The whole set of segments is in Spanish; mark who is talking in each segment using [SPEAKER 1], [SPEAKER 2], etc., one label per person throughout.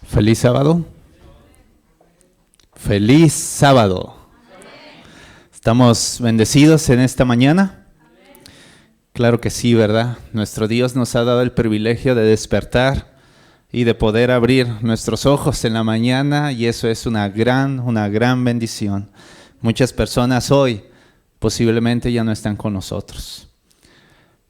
[SPEAKER 1] Feliz sábado. Feliz sábado. ¿Estamos bendecidos en esta mañana? Claro que sí, ¿verdad? Nuestro Dios nos ha dado el privilegio de despertar y de poder abrir nuestros ojos en la mañana, y eso es una gran bendición. Muchas personas hoy posiblemente ya no están con nosotros.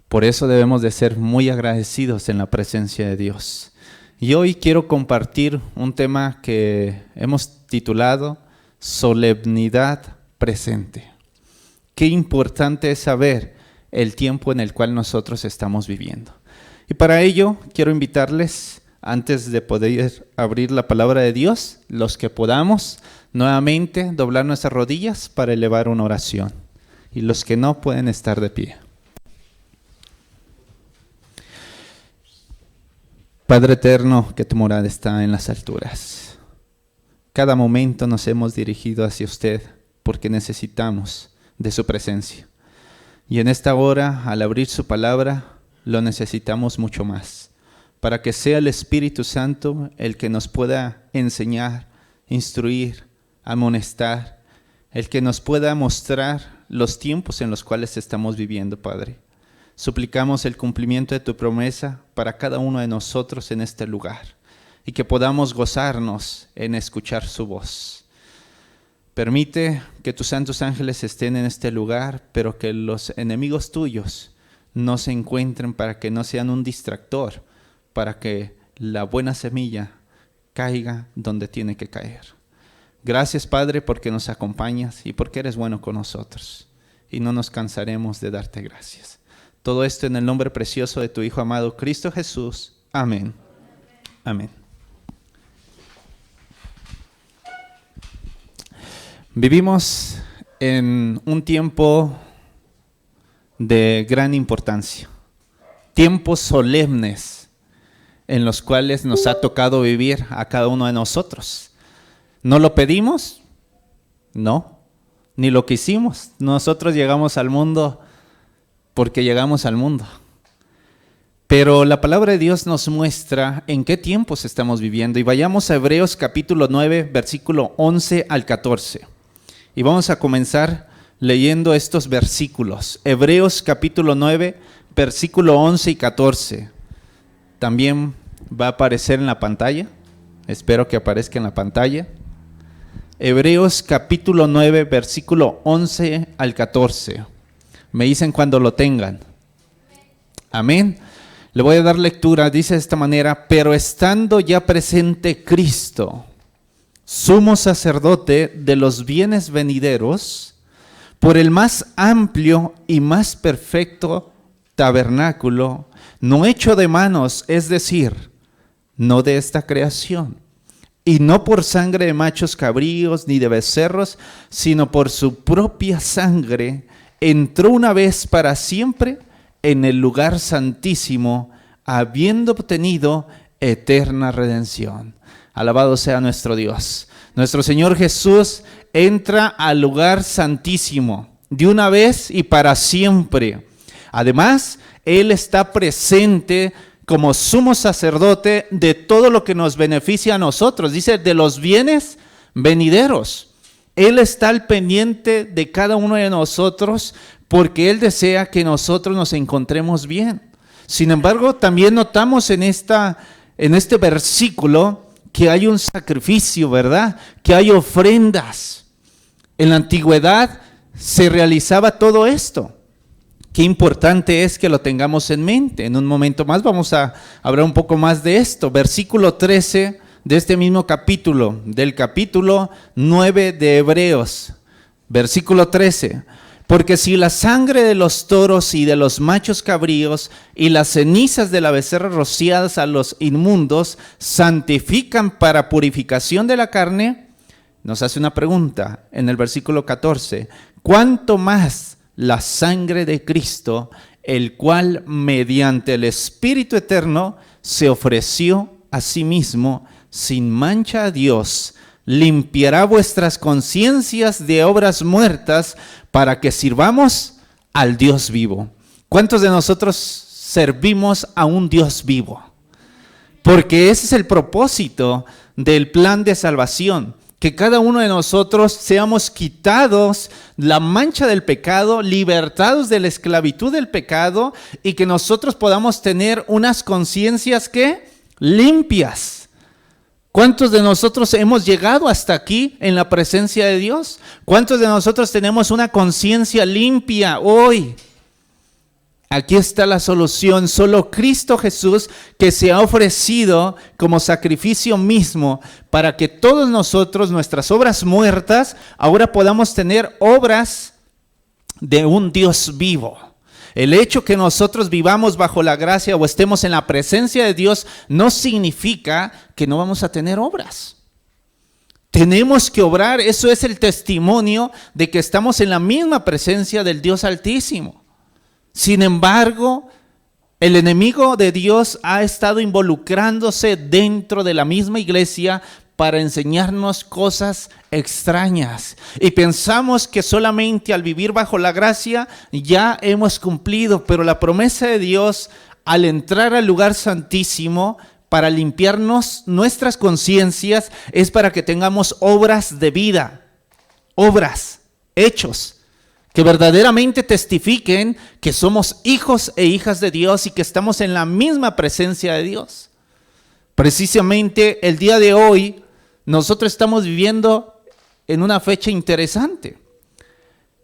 [SPEAKER 1] Por eso debemos de ser muy agradecidos en la presencia de Dios. Y hoy quiero compartir un tema que hemos titulado Solemnidad Presente. Qué importante es saber el tiempo en el cual nosotros estamos viviendo. Y para ello quiero invitarles, antes de poder abrir la palabra de Dios, los que podamos, nuevamente doblar nuestras rodillas para elevar una oración. Y los que no, pueden estar de pie. Padre eterno, que tu morada está en las alturas. Cada momento nos hemos dirigido hacia usted porque necesitamos de su presencia. Y en esta hora, al abrir su palabra, lo necesitamos mucho más, para que sea el Espíritu Santo el que nos pueda enseñar, instruir, amonestar, el que nos pueda mostrar los tiempos en los cuales estamos viviendo, Padre. Suplicamos el cumplimiento de tu promesa para cada uno de nosotros en este lugar y que podamos gozarnos en escuchar su voz. Permite que tus santos ángeles estén en este lugar, pero que los enemigos tuyos no se encuentren, para que no sean un distractor, para que la buena semilla caiga donde tiene que caer. Gracias, Padre, porque nos acompañas y porque eres bueno con nosotros, y no nos cansaremos de darte gracias. Todo esto en el nombre precioso de tu Hijo amado, Cristo Jesús. Amén. Amén. Vivimos en un tiempo de gran importancia, tiempos solemnes en los cuales nos ha tocado vivir a cada uno de nosotros. ¿No lo pedimos? No, ni lo quisimos. Nosotros llegamos al mundo porque llegamos al mundo. Pero la palabra de Dios nos muestra en qué tiempos estamos viviendo. Y vayamos a Hebreos capítulo 9, versículo 11 al 14. Y vamos a comenzar leyendo estos versículos. Hebreos capítulo 9, versículo 11 y 14. También va a aparecer en la pantalla. Espero que aparezca en la pantalla. Hebreos capítulo 9, versículo 11 al 14. Me dicen cuando lo tengan. Amén. Le voy a dar lectura. Dice de esta manera: pero estando ya presente Cristo, sumo sacerdote de los bienes venideros, por el más amplio y más perfecto tabernáculo, no hecho de manos, es decir, no de esta creación, y no por sangre de machos cabríos ni de becerros, sino por su propia sangre, entró una vez para siempre en el lugar santísimo, habiendo obtenido eterna redención. Alabado sea nuestro Dios. Nuestro Señor Jesús entra al lugar santísimo de una vez y para siempre. Además, Él está presente como sumo sacerdote de todo lo que nos beneficia a nosotros. Dice, de los bienes venideros. Él está al pendiente de cada uno de nosotros porque Él desea que nosotros nos encontremos bien. Sin embargo, también notamos en este versículo que hay un sacrificio, ¿verdad? Que hay ofrendas. En la antigüedad se realizaba todo esto. Qué importante es que lo tengamos en mente. En un momento más vamos a hablar un poco más de esto. Versículo 13 de este mismo capítulo, del capítulo 9 de Hebreos. Versículo 13. Porque si la sangre de los toros y de los machos cabríos y las cenizas de la becerra rociadas a los inmundos santifican para purificación de la carne, nos hace una pregunta en el versículo 14. ¿Cuánto más la sangre de Cristo, el cual mediante el Espíritu Eterno se ofreció a sí mismo sin mancha a Dios, limpiará vuestras conciencias de obras muertas para que sirvamos al Dios vivo? ¿Cuántos de nosotros servimos a un Dios vivo? Porque ese es el propósito del plan de salvación. Que cada uno de nosotros seamos quitados la mancha del pecado, libertados de la esclavitud del pecado y que nosotros podamos tener unas conciencias que limpias. ¿Cuántos de nosotros hemos llegado hasta aquí en la presencia de Dios? ¿Cuántos de nosotros tenemos una conciencia limpia hoy? Aquí está la solución. Solo Cristo Jesús, que se ha ofrecido como sacrificio mismo para que todos nosotros, nuestras obras muertas, ahora podamos tener obras de un Dios vivo. El hecho que nosotros vivamos bajo la gracia o estemos en la presencia de Dios no significa que no vamos a tener obras. Tenemos que obrar. Eso es el testimonio de que estamos en la misma presencia del Dios Altísimo. Sin embargo, el enemigo de Dios ha estado involucrándose dentro de la misma iglesia para enseñarnos cosas extrañas. Y pensamos que solamente al vivir bajo la gracia ya hemos cumplido, pero la promesa de Dios al entrar al lugar santísimo para limpiarnos nuestras conciencias es para que tengamos obras de vida, obras, hechos, que verdaderamente testifiquen que somos hijos e hijas de Dios y que estamos en la misma presencia de Dios. Precisamente el día de hoy nosotros estamos viviendo en una fecha interesante.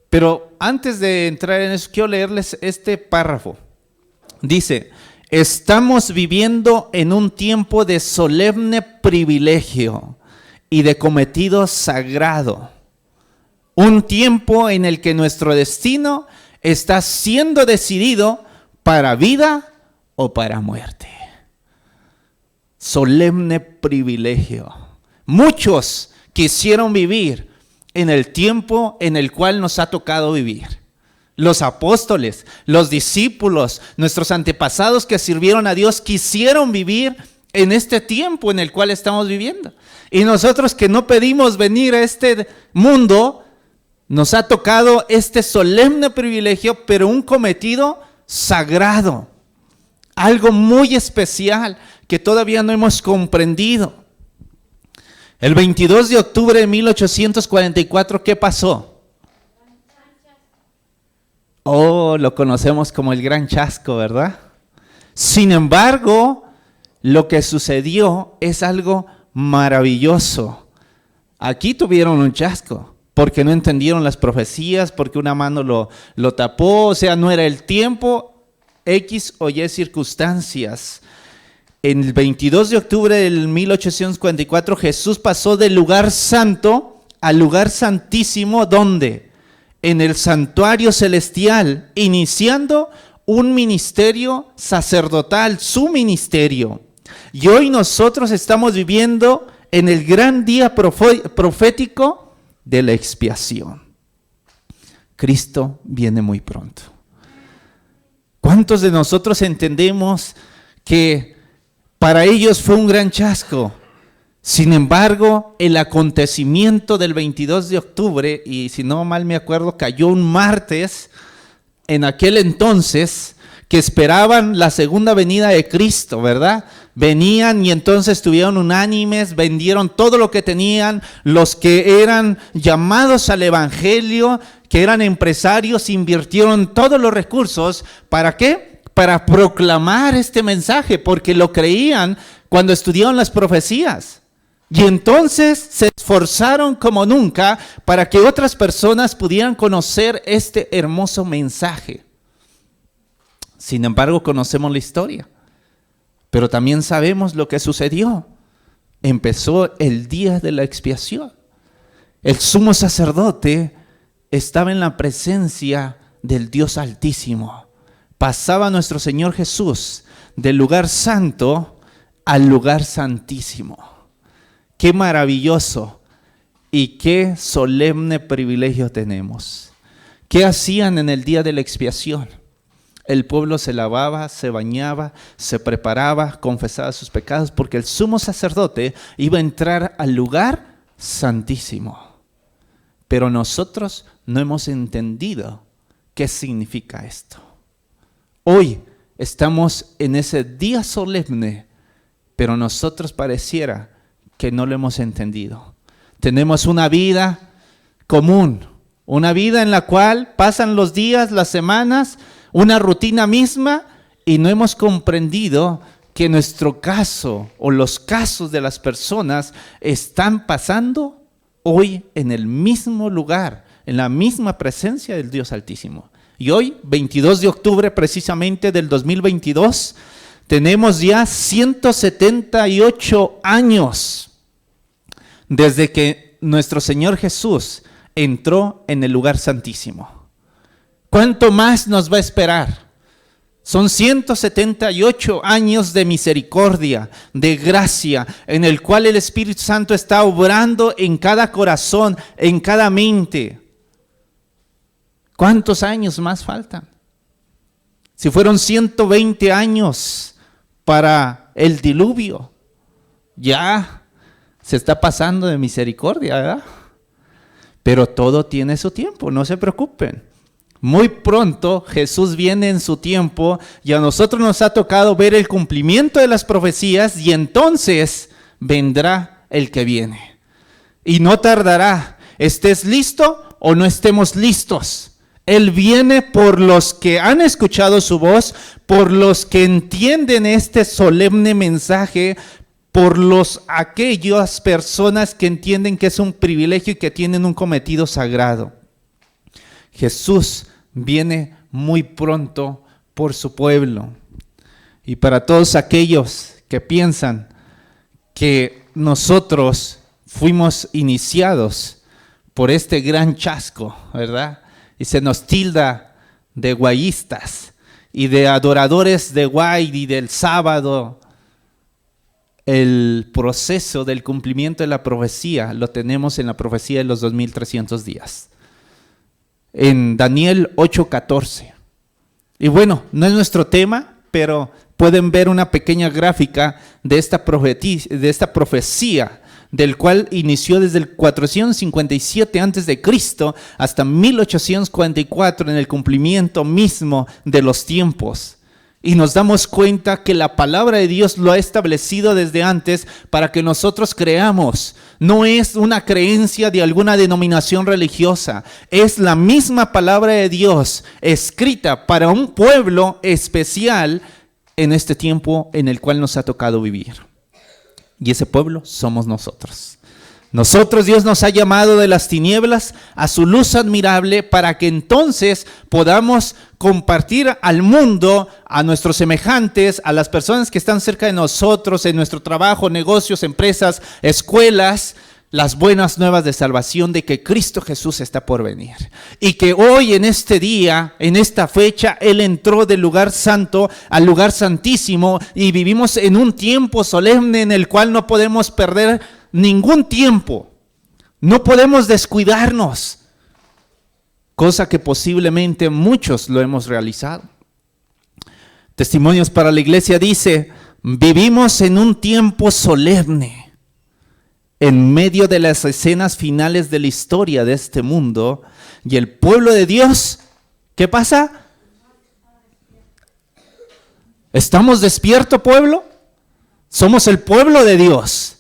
[SPEAKER 1] Pero antes de entrar en eso, quiero leerles este párrafo. Dice: estamos viviendo en un tiempo de solemne privilegio y de cometido sagrado. Un tiempo en el que nuestro destino está siendo decidido para vida o para muerte. Solemne privilegio. Muchos quisieron vivir en el tiempo en el cual nos ha tocado vivir. Los apóstoles, los discípulos, nuestros antepasados que sirvieron a Dios quisieron vivir en este tiempo en el cual estamos viviendo. Y nosotros que no pedimos venir a este mundo, nos ha tocado este solemne privilegio, pero un cometido sagrado. Algo muy especial que todavía no hemos comprendido. El 22 de octubre de 1844, ¿qué pasó? Oh, lo conocemos como el Gran Chasco, ¿verdad? Sin embargo, lo que sucedió es algo maravilloso. Aquí tuvieron un chasco, porque no entendieron las profecías, porque una mano lo tapó, o sea, no era el tiempo, X o Y circunstancias. En el 22 de octubre del 1844, Jesús pasó del lugar santo al lugar santísimo, ¿dónde? En el santuario celestial, iniciando un ministerio sacerdotal, su ministerio. Y hoy nosotros estamos viviendo en el gran día profético de la expiación. Cristo viene muy pronto. ¿Cuántos de nosotros entendemos que para ellos fue un gran chasco? Sin embargo, el acontecimiento del 22 de octubre, y si no mal me acuerdo, cayó un martes, en aquel entonces, que esperaban la segunda venida de Cristo, ¿verdad? Venían y entonces estuvieron unánimes, vendieron todo lo que tenían, los que eran llamados al evangelio, que eran empresarios, invirtieron todos los recursos, ¿para qué? Para proclamar este mensaje, porque lo creían cuando estudiaron las profecías. Y entonces se esforzaron como nunca para que otras personas pudieran conocer este hermoso mensaje. Sin embargo, conocemos la historia, pero también sabemos lo que sucedió. Empezó el día de la expiación. El sumo sacerdote estaba en la presencia del Dios Altísimo. Pasaba nuestro Señor Jesús del lugar santo al lugar santísimo. Qué maravilloso y qué solemne privilegio tenemos. ¿Qué hacían en el día de la expiación? El pueblo se lavaba, se bañaba, se preparaba, confesaba sus pecados, porque el sumo sacerdote iba a entrar al lugar santísimo. Pero nosotros no hemos entendido qué significa esto. Hoy estamos en ese día solemne pero nosotros pareciera que no lo hemos entendido. Tenemos una vida común, una vida en la cual pasan los días, las semanas, una rutina misma, y no hemos comprendido que nuestro caso o los casos de las personas están pasando hoy en el mismo lugar, en la misma presencia del Dios Altísimo. Y hoy, 22 de octubre precisamente del 2022, tenemos ya 178 años desde que nuestro Señor Jesús entró en el lugar santísimo. ¿Cuánto más nos va a esperar? Son 178 años de misericordia, de gracia, en el cual el Espíritu Santo está obrando en cada corazón, en cada mente. ¿Cuántos años más faltan? Si fueron 120 años para el diluvio, ya se está pasando de misericordia, ¿verdad? Pero todo tiene su tiempo, no se preocupen. Muy pronto Jesús viene en su tiempo y a nosotros nos ha tocado ver el cumplimiento de las profecías, y entonces vendrá el que viene. Y no tardará, estés listo o no estemos listos. Él viene por los que han escuchado su voz, por los que entienden este solemne mensaje, por aquellas personas que entienden que es un privilegio y que tienen un cometido sagrado. Jesús viene muy pronto por su pueblo. Y para todos aquellos que piensan que nosotros fuimos iniciados por este gran chasco, ¿verdad? Y se nos tilda de guayistas y de adoradores de guay y del sábado. El proceso del cumplimiento de la profecía lo tenemos en la profecía de los 2300 días. En Daniel 8:14. Y bueno, no es nuestro tema, pero pueden ver una pequeña gráfica de esta profecía, del cual inició desde el 457 a.C. hasta 1844 en el cumplimiento mismo de los tiempos. Y nos damos cuenta que la palabra de Dios lo ha establecido desde antes para que nosotros creamos. No es una creencia de alguna denominación religiosa, es la misma palabra de Dios escrita para un pueblo especial en este tiempo en el cual nos ha tocado vivir. Y ese pueblo somos nosotros. Nosotros, Dios nos ha llamado de las tinieblas a su luz admirable para que entonces podamos compartir al mundo, a nuestros semejantes, a las personas que están cerca de nosotros, en nuestro trabajo, negocios, empresas, escuelas, las buenas nuevas de salvación de que Cristo Jesús está por venir. Y que hoy en este día, en esta fecha, Él entró del lugar santo al lugar santísimo y vivimos en un tiempo solemne en el cual no podemos perder ningún tiempo. No podemos descuidarnos, cosa que posiblemente muchos lo hemos realizado. Testimonios para la Iglesia dice: vivimos en un tiempo solemne. En medio de las escenas finales de la historia de este mundo, y el pueblo de Dios, ¿qué pasa? ¿Estamos despiertos, pueblo? Somos el pueblo de Dios.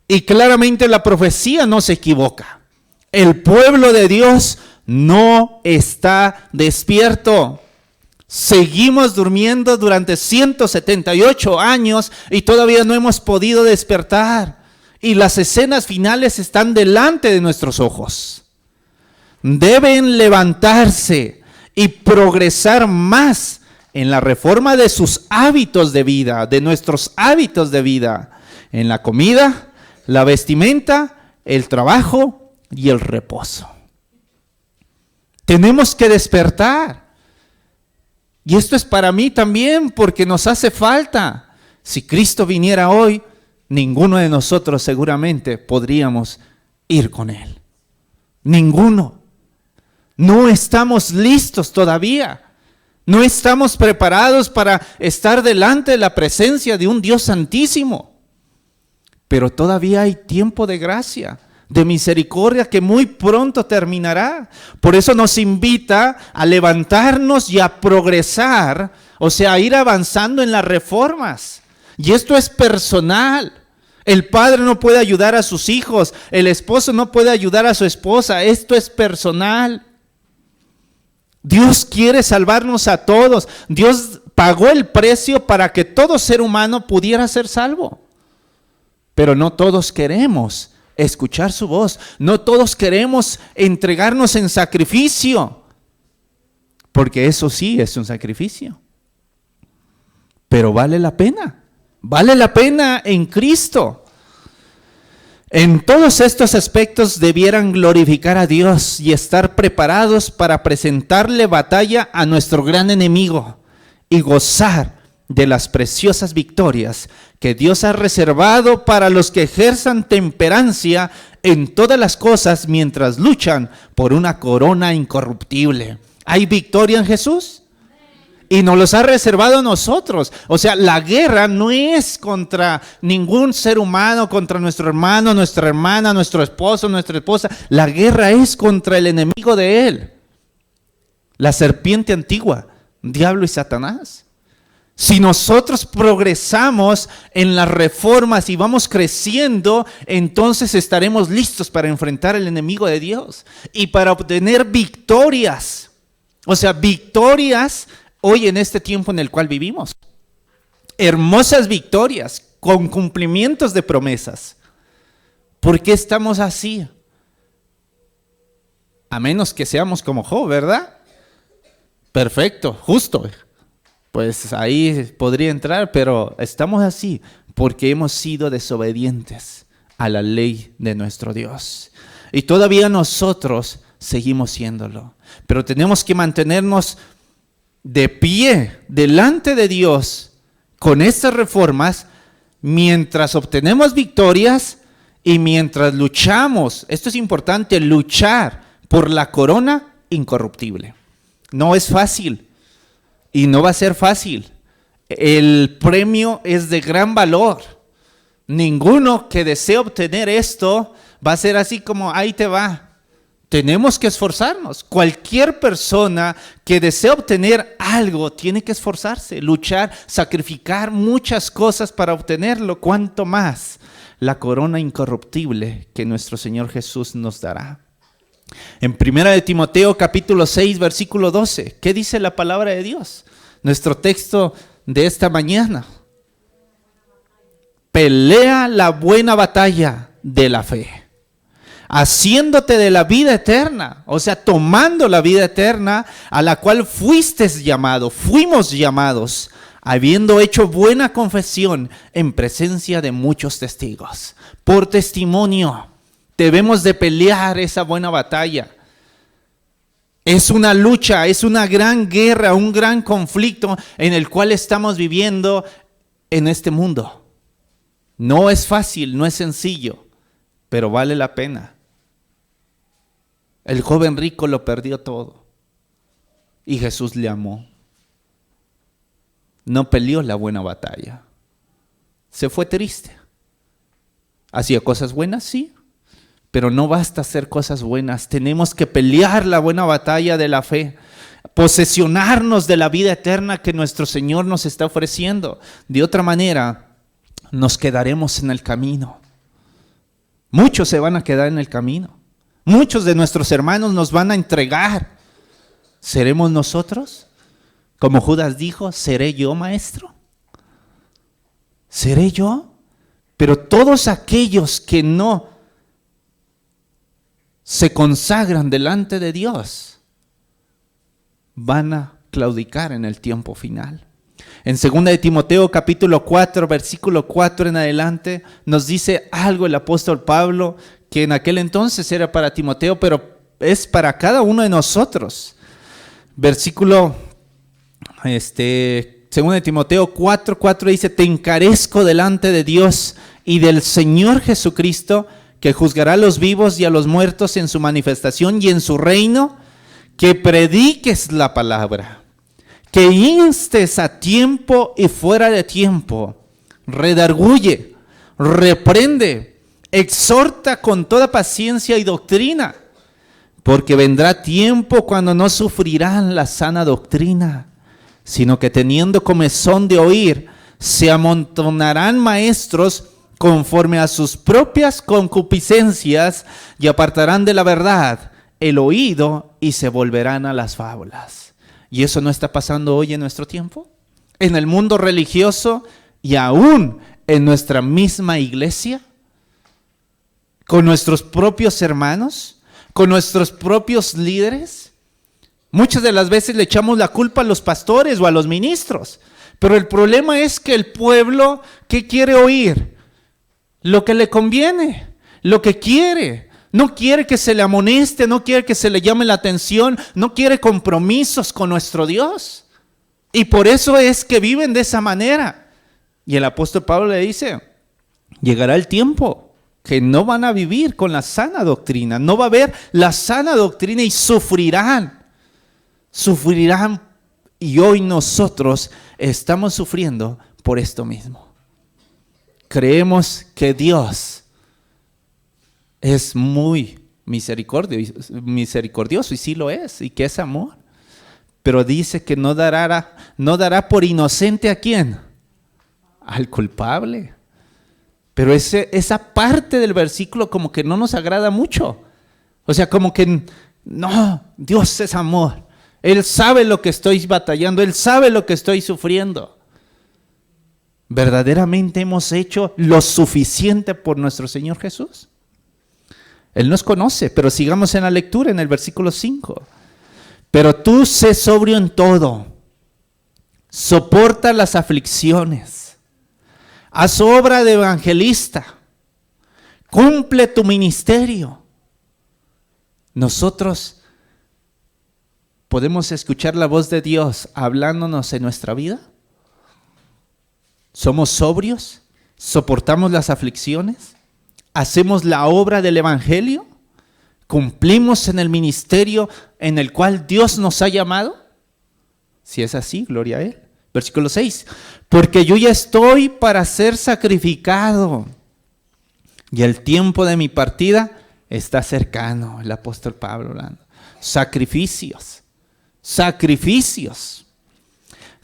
[SPEAKER 1] Y claramente la profecía no se equivoca. El pueblo de Dios no está despierto. Seguimos durmiendo durante 178 años y todavía no hemos podido despertar. Y las escenas finales están delante de nuestros ojos. Deben levantarse y progresar más en la reforma de sus hábitos de vida, de nuestros hábitos de vida, en la comida, la vestimenta, el trabajo y el reposo. Tenemos que despertar. Y esto es para mí también, porque nos hace falta. Si Cristo viniera hoy, ninguno de nosotros seguramente podríamos ir con Él. Ninguno. No estamos listos todavía. No estamos preparados para estar delante de la presencia de un Dios santísimo. Pero todavía hay tiempo de gracia, de misericordia que muy pronto terminará. Por eso nos invita a levantarnos y a progresar, o sea, a ir avanzando en las reformas. Y esto es personal. El padre no puede ayudar a sus hijos, el esposo no puede ayudar a su esposa, esto es personal. Dios quiere salvarnos a todos. Dios pagó el precio para que todo ser humano pudiera ser salvo. Pero no todos queremos escuchar su voz, no todos queremos entregarnos en sacrificio, porque eso sí es un sacrificio. Pero vale la pena en Cristo. En todos estos aspectos debieran glorificar a Dios y estar preparados para presentarle batalla a nuestro gran enemigo y gozar de las preciosas victorias que Dios ha reservado para los que ejerzan temperancia en todas las cosas mientras luchan por una corona incorruptible. ¿Hay victoria en Jesús? Y nos los ha reservado a nosotros. O sea, la guerra no es contra ningún ser humano, contra nuestro hermano, nuestra hermana, nuestro esposo, nuestra esposa. La guerra es contra el enemigo de él. La serpiente antigua, diablo y Satanás. Si nosotros progresamos en las reformas y vamos creciendo, entonces estaremos listos para enfrentar al enemigo de Dios y para obtener victorias. O sea, victorias hoy en este tiempo en el cual vivimos. Hermosas victorias con cumplimientos de promesas. ¿Por qué estamos así? A menos que seamos como Job, ¿verdad? Perfecto, justo. Pues ahí podría entrar, pero estamos así porque hemos sido desobedientes a la ley de nuestro Dios. Y todavía nosotros seguimos siéndolo. Pero tenemos que mantenernos de pie delante de Dios con estas reformas mientras obtenemos victorias y mientras luchamos. Esto es importante, luchar por la corona incorruptible. No es fácil. Y no va a ser fácil. El premio es de gran valor. Ninguno que desee obtener esto va a ser así como ahí te va. Tenemos que esforzarnos. Cualquier persona que desee obtener algo tiene que esforzarse, luchar, sacrificar muchas cosas para obtenerlo. ¿Cuánto más la corona incorruptible que nuestro Señor Jesús nos dará? En 1 Timoteo capítulo 6 versículo 12, ¿qué dice la palabra de Dios? Nuestro texto de esta mañana. Pelea la buena batalla de la fe, haciéndote de la vida eterna, o sea, tomando la vida eterna a la cual fuimos llamados, habiendo hecho buena confesión en presencia de muchos testigos. Por testimonio. Debemos de pelear esa buena batalla. Es una lucha, es una gran guerra, un gran conflicto en el cual estamos viviendo en este mundo. No es fácil, no es sencillo, pero vale la pena. El joven rico lo perdió todo y Jesús le amó. No peleó la buena batalla. Se fue triste. ¿Hacía cosas buenas? Sí. Pero no basta hacer cosas buenas, tenemos que pelear la buena batalla de la fe, posesionarnos de la vida eterna que nuestro Señor nos está ofreciendo. De otra manera, nos quedaremos en el camino. Muchos se van a quedar en el camino. Muchos de nuestros hermanos nos van a entregar. ¿Seremos nosotros? Como Judas dijo, ¿seré yo, maestro? ¿Seré yo? Pero todos aquellos que no se consagran delante de Dios van a claudicar en el tiempo final. En 2 Timoteo capítulo 4 versículo 4 en adelante nos dice algo el apóstol Pablo que en aquel entonces era para Timoteo, pero es para cada uno de nosotros. Versículo 2 Timoteo 4:4 dice: te encarezco delante de Dios y del Señor Jesucristo, que juzgará a los vivos y a los muertos en su manifestación y en su reino, que prediques la palabra, que instes a tiempo y fuera de tiempo, redarguye, reprende, exhorta con toda paciencia y doctrina, porque vendrá tiempo cuando no sufrirán la sana doctrina, sino que teniendo comezón de oír, Se amontonarán maestros conforme a sus propias concupiscencias y apartarán de la verdad el oído y se volverán a las fábulas. ¿Y eso no está pasando hoy en nuestro tiempo? En el mundo religioso y aún en nuestra misma iglesia, con nuestros propios hermanos, con nuestros propios líderes. Muchas de las veces le echamos la culpa a los pastores o a los ministros, pero el problema es que el pueblo, ¿qué quiere oír? Lo que le conviene, lo que quiere. No quiere que se le amoneste, no quiere que se le llame la atención, no quiere compromisos con nuestro Dios. Y por eso es que viven de esa manera. Y el apóstol Pablo le dice, llegará el tiempo que no van a vivir con la sana doctrina, no va a haber la sana doctrina y sufrirán. Y hoy nosotros estamos sufriendo por esto mismo. Creemos que Dios es muy misericordioso y sí lo es, y que es amor. Pero dice que no dará por inocente ¿a quién? Al culpable. Pero esa parte del versículo como que no nos agrada mucho. O sea, como que no, Dios es amor. Él sabe lo que estoy batallando, Él sabe lo que estoy sufriendo. ¿Verdaderamente hemos hecho lo suficiente por nuestro Señor Jesús? Él nos conoce, pero sigamos en la lectura en el versículo 5. Pero tú sé sobrio en todo, soporta las aflicciones, haz obra de evangelista, cumple tu ministerio. Nosotros podemos escuchar la voz de Dios hablándonos en nuestra vida. ¿Somos sobrios? ¿Soportamos las aflicciones? ¿Hacemos la obra del evangelio? ¿Cumplimos en el ministerio en el cual Dios nos ha llamado? Si es así, gloria a Él. Versículo 6. Porque yo ya estoy para ser sacrificado y el tiempo de mi partida está cercano. El apóstol Pablo hablando. Sacrificios.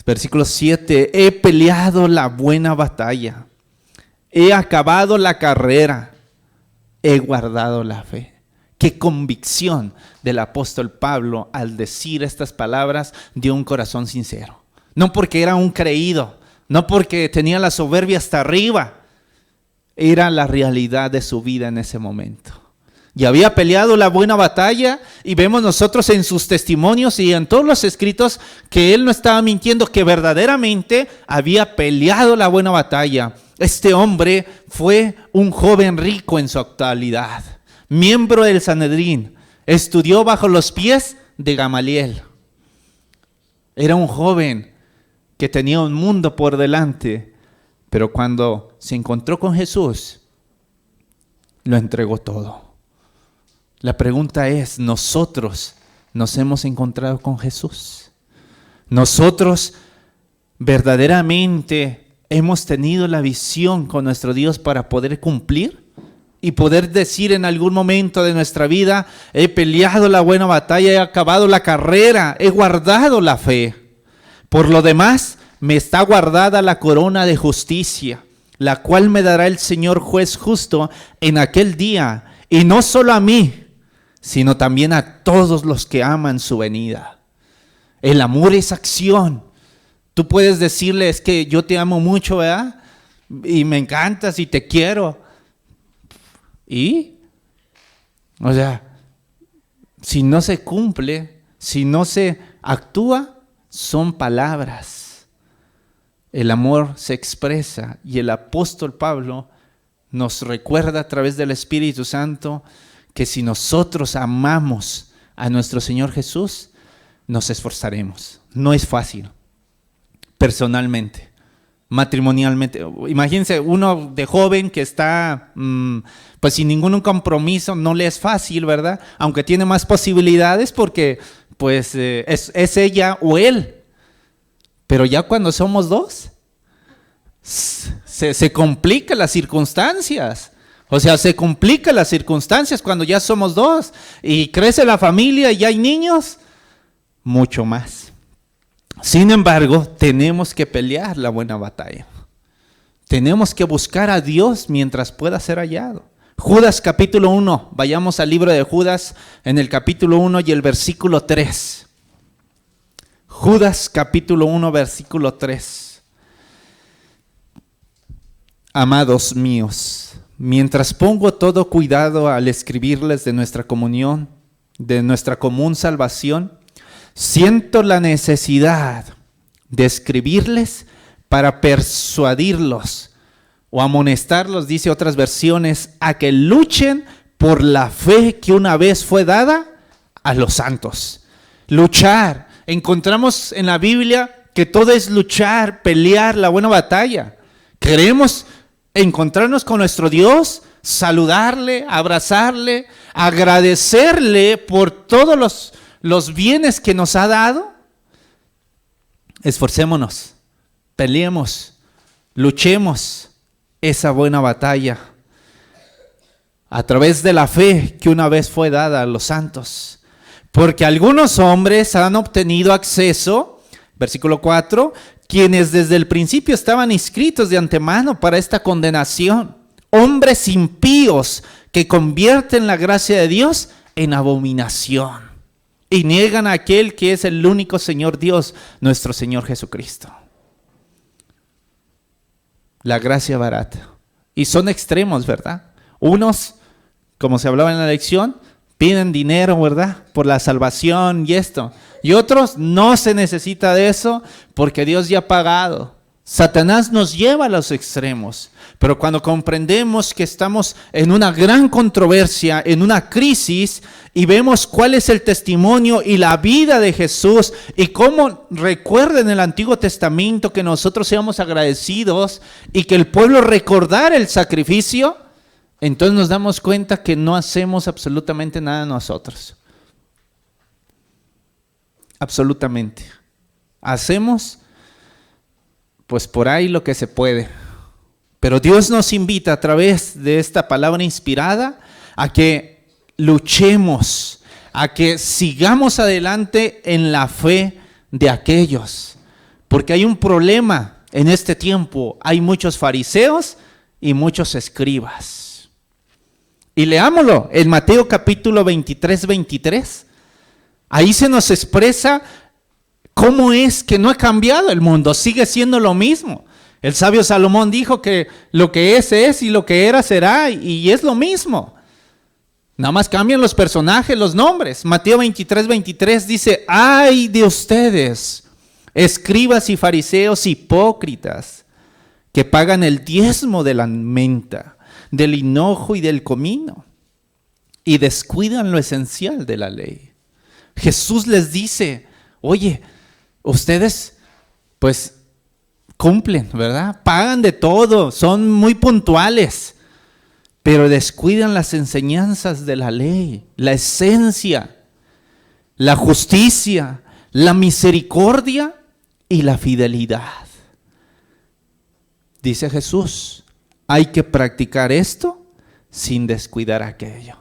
[SPEAKER 1] Versículo 7. He peleado la buena batalla. He acabado la carrera. He guardado la fe. Qué convicción del apóstol Pablo al decir estas palabras de un corazón sincero. No porque era un creído, no porque tenía la soberbia hasta arriba. Era la realidad de su vida en ese momento. Y había peleado la buena batalla, y vemos nosotros en sus testimonios y en todos los escritos que él no estaba mintiendo, que verdaderamente había peleado la buena batalla. Este hombre fue un joven rico en su actualidad, miembro del Sanedrín, estudió bajo los pies de Gamaliel. Era un joven que tenía un mundo por delante, pero cuando se encontró con Jesús, lo entregó todo. La pregunta es, ¿nosotros nos hemos encontrado con Jesús? ¿Nosotros verdaderamente hemos tenido la visión con nuestro Dios para poder cumplir y poder decir en algún momento de nuestra vida, he peleado la buena batalla, he acabado la carrera, he guardado la fe? Por lo demás, me está guardada la corona de justicia, la cual me dará el Señor juez justo en aquel día, y no solo a mí, sino también a todos los que aman su venida. El amor es acción. Tú puedes decirle, es que yo te amo mucho, ¿verdad? Y me encantas y te quiero. ¿Y? O sea, si no se cumple, si no se actúa, son palabras. El amor se expresa, y el apóstol Pablo nos recuerda a través del Espíritu Santo que si nosotros amamos a nuestro Señor Jesús, nos esforzaremos. No es fácil, personalmente, matrimonialmente. Imagínense uno de joven que está pues sin ningún compromiso, no le es fácil, ¿verdad? Aunque tiene más posibilidades porque pues es ella o él. Pero ya cuando somos dos, se complican las circunstancias. O sea, se complican las circunstancias cuando ya somos dos y crece la familia y ya hay niños, mucho más. Sin embargo, tenemos que pelear la buena batalla. Tenemos que buscar a Dios mientras pueda ser hallado. Judas capítulo 1, vayamos al libro de Judas en el capítulo 1 y el versículo 3. Judas capítulo 1, versículo 3. Amados míos, mientras pongo todo cuidado al escribirles de nuestra comunión, de nuestra común salvación, siento la necesidad de escribirles para persuadirlos o amonestarlos, dice otras versiones, a que luchen por la fe que una vez fue dada a los santos. Luchar. Encontramos en la Biblia que todo es luchar, pelear la buena batalla. Queremos encontrarnos con nuestro Dios, saludarle, abrazarle, agradecerle por todos los bienes que nos ha dado. Esforcémonos, peleemos, luchemos esa buena batalla a través de la fe que una vez fue dada a los santos. Porque algunos hombres han obtenido acceso, versículo 4, quienes desde el principio estaban inscritos de antemano para esta condenación. Hombres impíos que convierten la gracia de Dios en abominación y niegan a aquel que es el único Señor Dios, nuestro Señor Jesucristo. La gracia barata. Y son extremos, ¿verdad? Unos, como se hablaba en la lección, piden dinero, ¿verdad? Por la salvación y esto. Y otros, no se necesita de eso porque Dios ya ha pagado. Satanás nos lleva a los extremos. Pero cuando comprendemos que estamos en una gran controversia, en una crisis, y vemos cuál es el testimonio y la vida de Jesús, y cómo recuerda en el Antiguo Testamento que nosotros seamos agradecidos y que el pueblo recordara el sacrificio, entonces nos damos cuenta que no hacemos absolutamente nada nosotros. Absolutamente. Hacemos pues por ahí lo que se puede. Pero Dios nos invita a través de esta palabra inspirada a que luchemos, a que sigamos adelante en la fe de aquellos. Porque hay un problema en este tiempo. Hay muchos fariseos y muchos escribas. Y leámoslo en Mateo capítulo 23. Ahí se nos expresa cómo es que no ha cambiado el mundo, sigue siendo lo mismo. El sabio Salomón dijo que lo que es y lo que era será, y es lo mismo. Nada más cambian los personajes, los nombres. Mateo 23 dice: ay de ustedes, escribas y fariseos hipócritas, que pagan el diezmo de la menta, del hinojo y del comino, y descuidan lo esencial de la ley. Jesús les dice: oye, ustedes pues cumplen, ¿verdad? Pagan de todo, son muy puntuales, pero descuidan las enseñanzas de la ley, la esencia, la justicia, la misericordia y la fidelidad. Dice Jesús, hay que practicar esto sin descuidar aquello.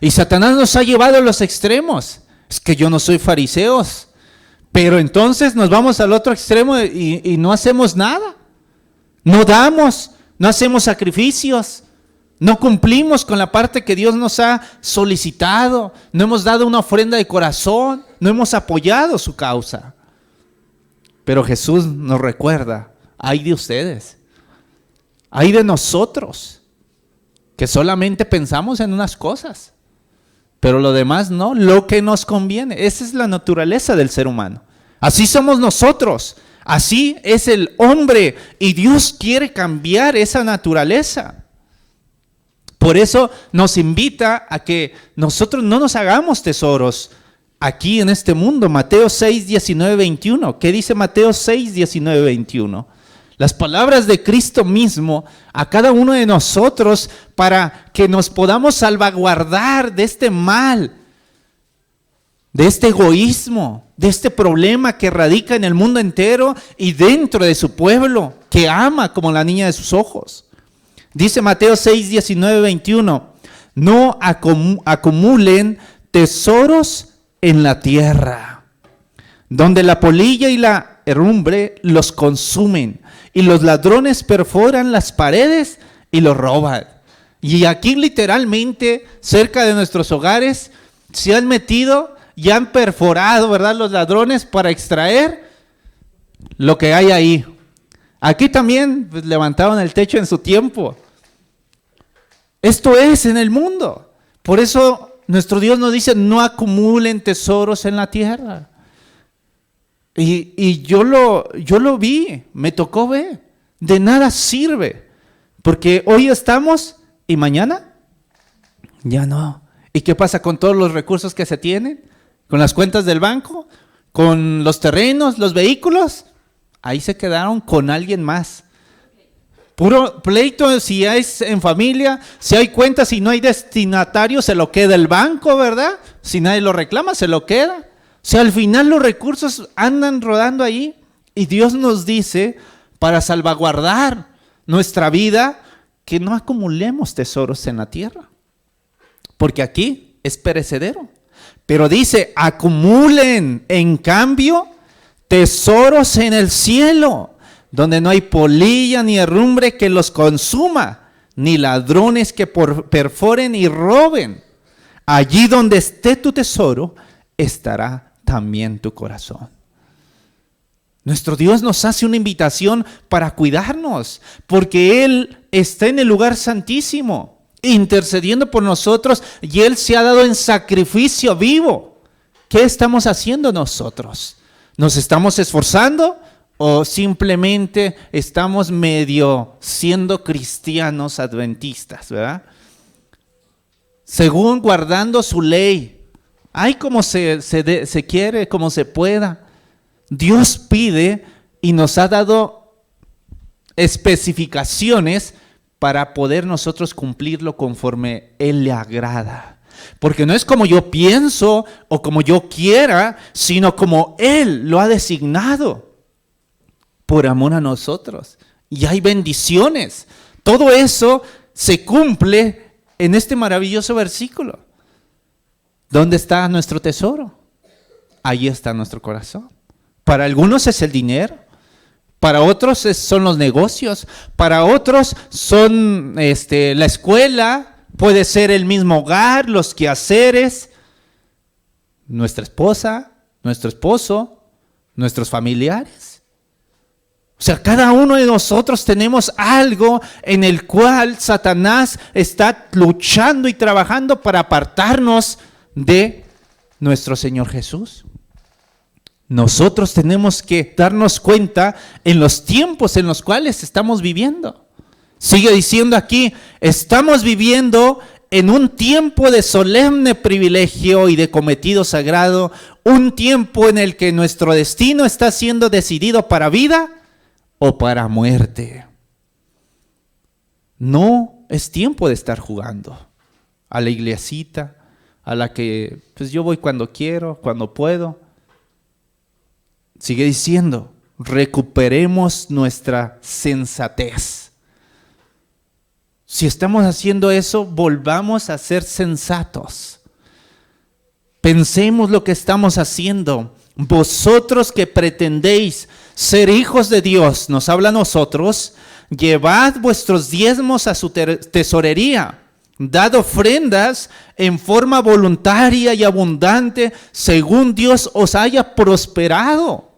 [SPEAKER 1] Y Satanás nos ha llevado a los extremos. Es que yo no soy fariseo, pero entonces nos vamos al otro extremo y no hacemos nada. No damos, no hacemos sacrificios, no cumplimos con la parte que Dios nos ha solicitado, no hemos dado una ofrenda de corazón, no hemos apoyado su causa. Pero Jesús nos recuerda, ay de ustedes, ay de nosotros, que solamente pensamos en unas cosas, pero lo demás no, lo que nos conviene. Esa es la naturaleza del ser humano. Así somos nosotros, así es el hombre, y Dios quiere cambiar esa naturaleza. Por eso nos invita a que nosotros no nos hagamos tesoros aquí en este mundo. Mateo 6, 19, 21. ¿Qué dice Mateo 6, 19, 21? Las palabras de Cristo mismo a cada uno de nosotros para que nos podamos salvaguardar de este mal, de este egoísmo, de este problema que radica en el mundo entero y dentro de su pueblo, que ama como la niña de sus ojos. Dice Mateo 6, 19, 21, no acumulen tesoros en la tierra, donde la polilla y la herrumbre los consumen, y los ladrones perforan las paredes y los roban. Y aquí literalmente, cerca de nuestros hogares, se han metido y han perforado, ¿verdad?, los ladrones para extraer lo que hay ahí. Aquí también pues, levantaron el techo en su tiempo. Esto es en el mundo. Por eso nuestro Dios nos dice, no acumulen tesoros en la tierra. Y yo lo vi, me tocó ver. De nada sirve. Porque hoy estamos y mañana ya no. ¿Y qué pasa con todos los recursos que se tienen? ¿Con las cuentas del banco? ¿Con los terrenos, los vehículos? Ahí se quedaron con alguien más. Puro pleito, si es en familia, si hay cuentas, si no hay destinatario, se lo queda el banco, ¿verdad? Si nadie lo reclama, se lo queda. O sea, al final los recursos andan rodando ahí y Dios nos dice, para salvaguardar nuestra vida, que no acumulemos tesoros en la tierra. Porque aquí es perecedero. Pero dice, acumulen, en cambio, tesoros en el cielo, donde no hay polilla ni herrumbre que los consuma, ni ladrones que perforen y roben. Allí donde esté tu tesoro, estará también tu corazón. Nuestro Dios nos hace una invitación para cuidarnos, porque Él está en el lugar santísimo, intercediendo por nosotros, y Él se ha dado en sacrificio vivo. ¿Qué estamos haciendo nosotros? ¿Nos estamos esforzando o simplemente estamos medio siendo cristianos adventistas, verdad? Según guardando su ley. Hay como se quiere, como se pueda. Dios pide y nos ha dado especificaciones para poder nosotros cumplirlo conforme Él le agrada. Porque no es como yo pienso o como yo quiera, sino como Él lo ha designado por amor a nosotros. Y hay bendiciones. Todo eso se cumple en este maravilloso versículo. ¿Dónde está nuestro tesoro? Ahí está nuestro corazón. Para algunos es el dinero, para otros son los negocios, para otros son la escuela, puede ser el mismo hogar, los quehaceres, nuestra esposa, nuestro esposo, nuestros familiares. O sea, cada uno de nosotros tenemos algo en el cual Satanás está luchando y trabajando para apartarnos de nuestro Señor Jesús. Nosotros tenemos que darnos cuenta en los tiempos en los cuales estamos viviendo. Sigue diciendo aquí, estamos viviendo en un tiempo de solemne privilegio y de cometido sagrado, un tiempo en el que nuestro destino está siendo decidido para vida o para muerte. No es tiempo de estar jugando a la iglesita, a la que pues yo voy cuando quiero, cuando puedo. Sigue diciendo, recuperemos nuestra sensatez. Si estamos haciendo eso, volvamos a ser sensatos. Pensemos lo que estamos haciendo. Vosotros que pretendéis ser hijos de Dios, nos habla a nosotros, llevad vuestros diezmos a su tesorería. Dad ofrendas en forma voluntaria y abundante, según Dios os haya prosperado.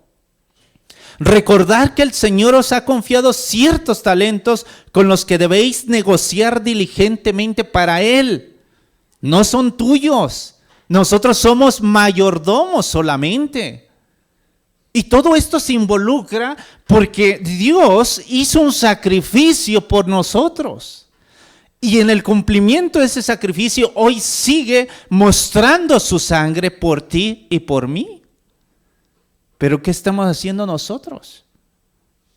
[SPEAKER 1] Recordad que el Señor os ha confiado ciertos talentos con los que debéis negociar diligentemente para Él. No son tuyos. Nosotros somos mayordomos solamente. Y todo esto se involucra porque Dios hizo un sacrificio por nosotros. Y en el cumplimiento de ese sacrificio hoy sigue mostrando su sangre por ti y por mí. Pero ¿qué estamos haciendo nosotros?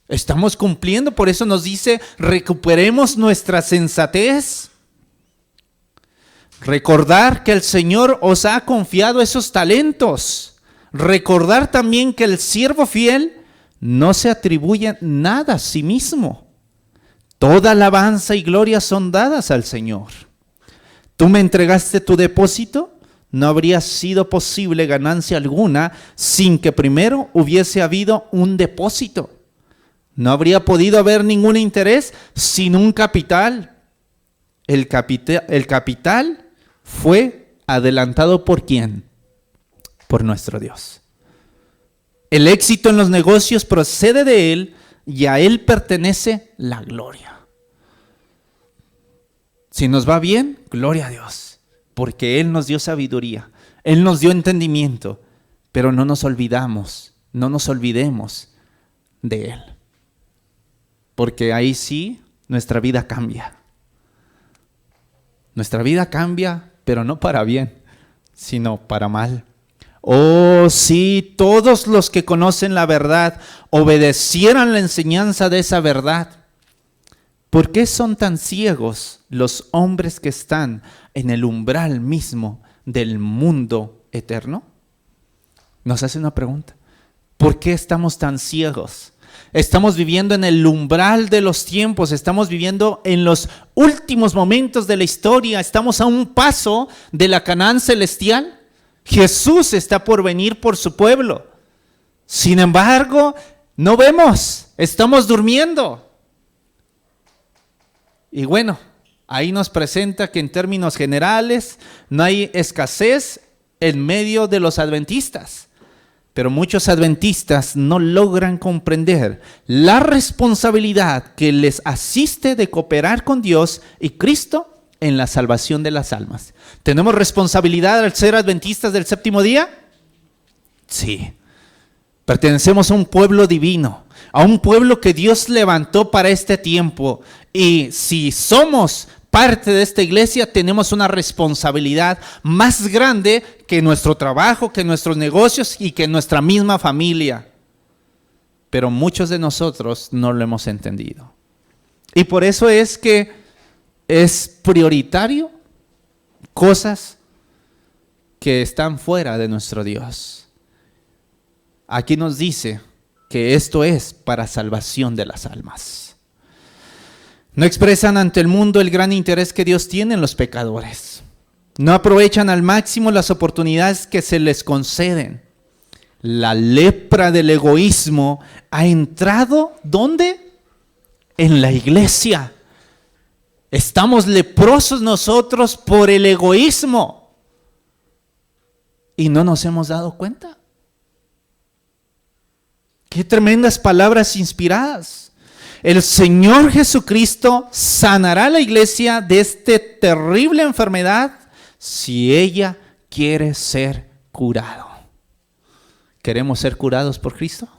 [SPEAKER 1] Estamos cumpliendo, por eso nos dice, recuperemos nuestra sensatez. Recordar que el Señor os ha confiado esos talentos. Recordar también que el siervo fiel no se atribuye nada a sí mismo. Toda alabanza y gloria son dadas al Señor. Tú me entregaste tu depósito. No habría sido posible ganancia alguna sin que primero hubiese habido un depósito. No habría podido haber ningún interés sin un capital. El capital fue adelantado ¿por quién? Por nuestro Dios. El éxito en los negocios procede de Él y a Él pertenece la gloria. Si nos va bien, gloria a Dios, porque Él nos dio sabiduría, Él nos dio entendimiento, pero no nos olvidemos de Él. Porque ahí sí, nuestra vida cambia. Nuestra vida cambia, pero no para bien, sino para mal. Oh, si todos los que conocen la verdad obedecieran la enseñanza de esa verdad. ¿Por qué son tan ciegos los hombres que están en el umbral mismo del mundo eterno? Nos hace una pregunta. ¿Por qué estamos tan ciegos? Estamos viviendo en el umbral de los tiempos, estamos viviendo en los últimos momentos de la historia, estamos a un paso de la Canaán celestial. Jesús está por venir por su pueblo. Sin embargo, no vemos, estamos durmiendo. Y bueno, ahí nos presenta que en términos generales no hay escasez en medio de los adventistas. Pero muchos adventistas no logran comprender la responsabilidad que les asiste de cooperar con Dios y Cristo en la salvación de las almas. ¿Tenemos responsabilidad al ser adventistas del séptimo día? Sí. Pertenecemos a un pueblo divino, a un pueblo que Dios levantó para este tiempo. Y si somos parte de esta iglesia, tenemos una responsabilidad más grande que nuestro trabajo, que nuestros negocios y que nuestra misma familia. Pero muchos de nosotros no lo hemos entendido. Y por eso es que es prioritario cosas que están fuera de nuestro Dios. Aquí nos dice que esto es para salvación de las almas. No expresan ante el mundo el gran interés que Dios tiene en los pecadores. No aprovechan al máximo las oportunidades que se les conceden. La lepra del egoísmo ha entrado, ¿dónde? En la iglesia. Estamos leprosos nosotros por el egoísmo. ¿Y no nos hemos dado cuenta? Qué tremendas palabras inspiradas. El Señor Jesucristo sanará a la iglesia de esta terrible enfermedad si ella quiere ser curado. ¿Queremos ser curados por Cristo?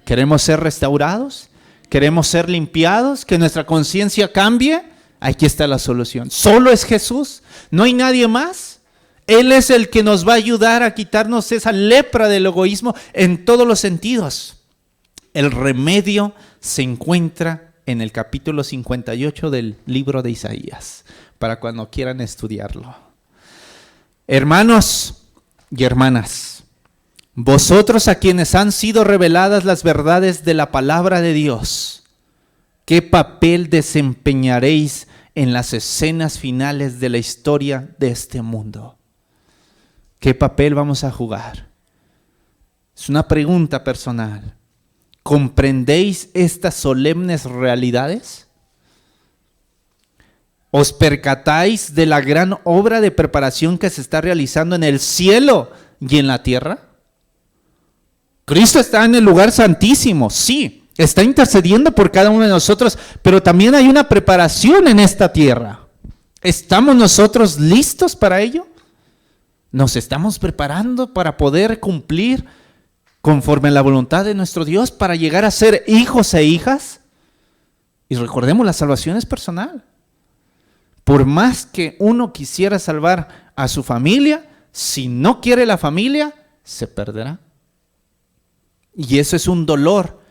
[SPEAKER 1] ¿Queremos ser restaurados? ¿Queremos ser limpiados? ¿Que nuestra conciencia cambie? Aquí está la solución. Solo es Jesús, no hay nadie más. Él es el que nos va a ayudar a quitarnos esa lepra del egoísmo en todos los sentidos. El remedio se encuentra en el capítulo 58 del libro de Isaías, para cuando quieran estudiarlo. Hermanos y hermanas, vosotros a quienes han sido reveladas las verdades de la palabra de Dios, ¿qué papel desempeñaréis en las escenas finales de la historia de este mundo? ¿Qué papel vamos a jugar? Es una pregunta personal. ¿Comprendéis estas solemnes realidades? ¿Os percatáis de la gran obra de preparación que se está realizando en el cielo y en la tierra? Cristo está en el lugar santísimo, sí, está intercediendo por cada uno de nosotros, pero también hay una preparación en esta tierra. ¿Estamos nosotros listos para ello? ¿Nos estamos preparando para poder cumplir conforme a la voluntad de nuestro Dios para llegar a ser hijos e hijas? Y recordemos, la salvación es personal. Por más que uno quisiera salvar a su familia, si no quiere la familia, se perderá. Y eso es un dolor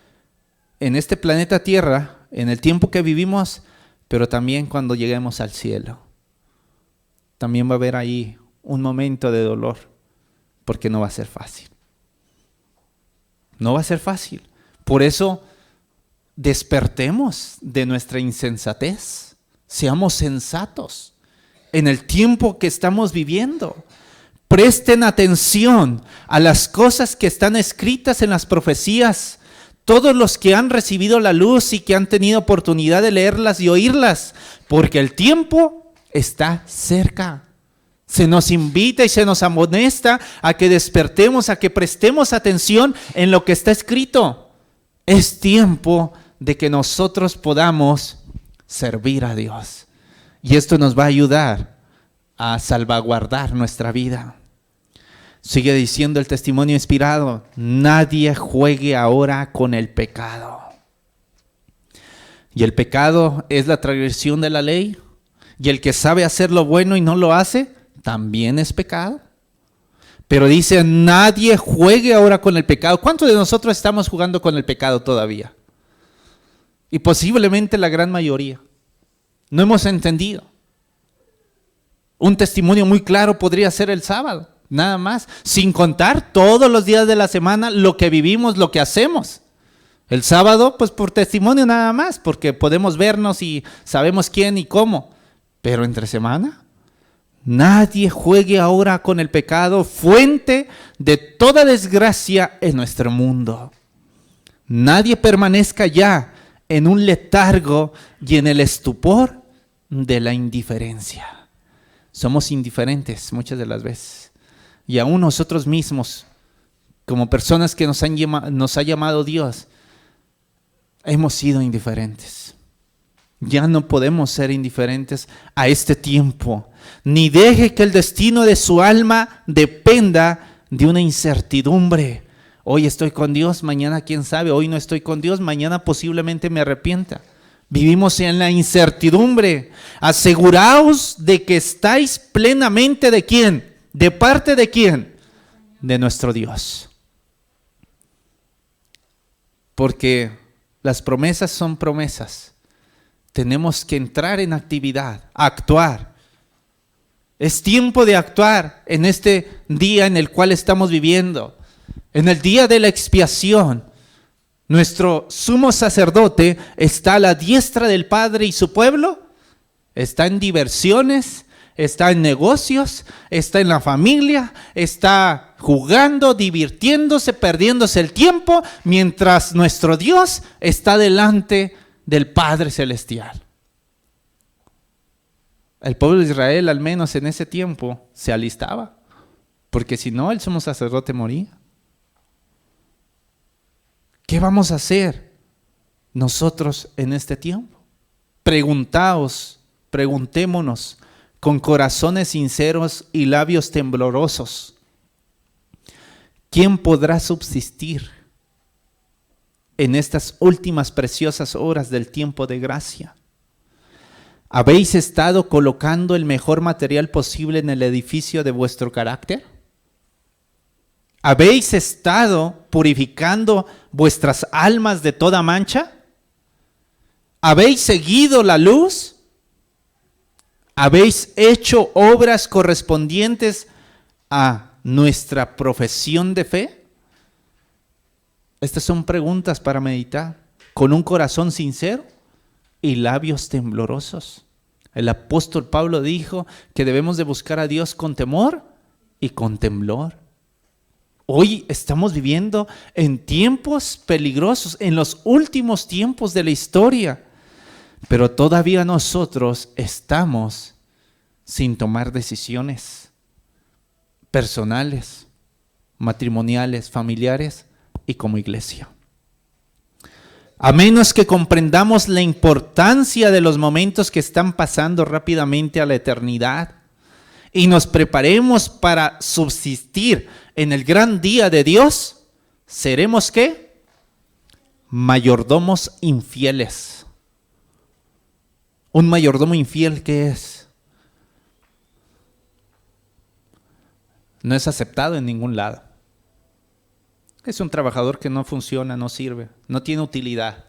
[SPEAKER 1] en este planeta Tierra, en el tiempo que vivimos, pero también cuando lleguemos al cielo. También va a haber ahí un momento de dolor, porque no va a ser fácil. No va a ser fácil. Por eso, despertemos de nuestra insensatez. Seamos sensatos en el tiempo que estamos viviendo. Presten atención a las cosas que están escritas en las profecías. todos los que han recibido la luz y que han tenido oportunidad de leerlas y oírlas, porque el tiempo está cerca. Se nos invita y se nos amonesta a que despertemos, a que prestemos atención en lo que está escrito. Es tiempo de que nosotros podamos servir a Dios. Y esto nos va a ayudar a salvaguardar nuestra vida. Sigue diciendo el testimonio inspirado: nadie juegue ahora con el pecado. Y el pecado es la transgresión de la ley. Y el que sabe hacer lo bueno y no lo hace, también es pecado. Pero dice: nadie juegue ahora con el pecado. ¿Cuántos de nosotros estamos jugando con el pecado todavía? Y posiblemente la gran mayoría. No hemos entendido. Un testimonio muy claro podría ser el sábado, nada más, sin contar todos los días de la semana lo que vivimos, lo que hacemos. El sábado, pues por testimonio nada más, porque podemos vernos y sabemos quién y cómo. Pero entre semana, nadie juegue ahora con el pecado, fuente de toda desgracia en nuestro mundo. Nadie permanezca ya en un letargo y en el estupor de la indiferencia. Somos indiferentes muchas de las veces. Y aún nosotros mismos, como personas que nos ha llamado Dios, hemos sido indiferentes. Ya no podemos ser indiferentes a este tiempo. Ni deje que el destino de su alma dependa de una incertidumbre. Hoy estoy con Dios, mañana quién sabe. Hoy no estoy con Dios, mañana posiblemente me arrepienta. Vivimos en la incertidumbre. Aseguraos de que estáis plenamente ¿de quién? ¿De parte de quién? De nuestro Dios. Porque las promesas son promesas. Tenemos que entrar en actividad, actuar. Es tiempo de actuar en este día en el cual estamos viviendo. En el día de la expiación. Nuestro sumo sacerdote está a la diestra del Padre y su pueblo está en diversiones, está en negocios, está en la familia, está jugando, divirtiéndose, perdiéndose el tiempo, mientras nuestro Dios está delante del Padre Celestial. El pueblo de Israel, al menos en ese tiempo, se alistaba, porque si no, el sumo sacerdote moría. ¿Qué vamos a hacer nosotros en este tiempo? Preguntémonos con corazones sinceros y labios temblorosos. ¿Quién podrá subsistir en estas últimas preciosas horas del tiempo de gracia? ¿Habéis estado colocando el mejor material posible en el edificio de vuestro carácter? ¿Habéis estado purificando vuestras almas de toda mancha? ¿Habéis seguido la luz? ¿Habéis hecho obras correspondientes a nuestra profesión de fe? Estas son preguntas para meditar, con un corazón sincero y labios temblorosos. El apóstol Pablo dijo que debemos de buscar a Dios con temor y con temblor. Hoy estamos viviendo en tiempos peligrosos, en los últimos tiempos de la historia, pero todavía nosotros estamos sin tomar decisiones personales, matrimoniales, familiares y como iglesia. A menos que comprendamos la importancia de los momentos que están pasando rápidamente a la eternidad y nos preparemos para subsistir en el gran día de Dios, seremos ¿qué? Mayordomos infieles. ¿Un mayordomo infiel qué es? No es aceptado en ningún lado. Es un trabajador que no funciona, no sirve, no tiene utilidad.